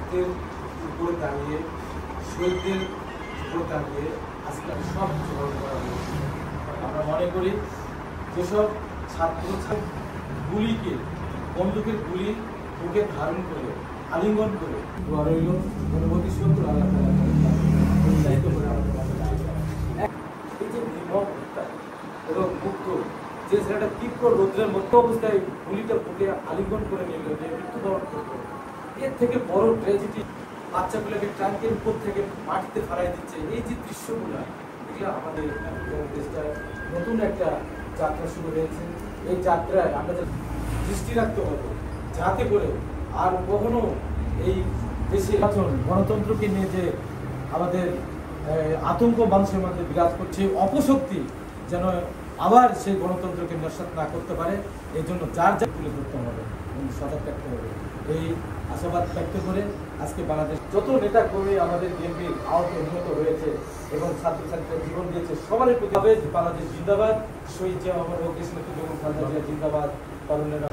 রক্তের উপরে দাঁড়িয়ে, শহীদদের উপরে দাঁড়িয়ে আজকে সব কিছু গ্রহণ করা হয়েছে। আমরা মনে করি যেসব ছাত্র গুলিকে, বন্দুকের গুলি বুকে ধারণ করে, আলিঙ্গন করে রইল অনুভূতি সুন্দর আল্লাহ উৎসাহিত করে আমাদের এই যে নির্মম হত্যা এবং মুক্ত যে ছেলেটা তীব্র রৌদ্রের মধ্য অবস্থায় গুলিটা বুকে আলিঙ্গন করে নিল, যে মৃত্যুবরণ করলো, এর থেকে বড় ট্র্যাজেডি বাচ্চাগুলোকে ট্রাঙ্কের উপর থেকে মাটিতে ফারাই দিচ্ছে। এই যে দৃশ্যগুলো, এগুলো আমাদের দেশটায় নতুন একটা যাত্রা শুরু হয়েছে। এই যাত্রায় আমাদের দৃষ্টি রাখতে হবে যাতে করে আর কখনো এই দেশে গণতন্ত্রকে নিয়ে যে আমাদের আতঙ্ক মানুষের মধ্যে বিরাজ করছে, অপশক্তি যেন আবার সেই গণতন্ত্রকে নস্যাৎ না করতে পারে, এই জন্য যার যা তুলে ধরতে হবে এবং সজাগ থাকতে হবে। এই আশাবাদ ব্যক্ত করে আজকে বাংলাদেশ যত নেতা কর্মী আমাদের বিএনপির আহত নিহত হয়েছে এবং ছাত্রছাত্রীরা জীবন দিয়েছে, সবারই প্রতি হবে বাংলাদেশ জিন্দাবাদ, শহীদ জিয়া মোহাম্মদ দেশনেত্রী বেগম খালেদা জিয়া জিন্দাবাদ, তরুণেরা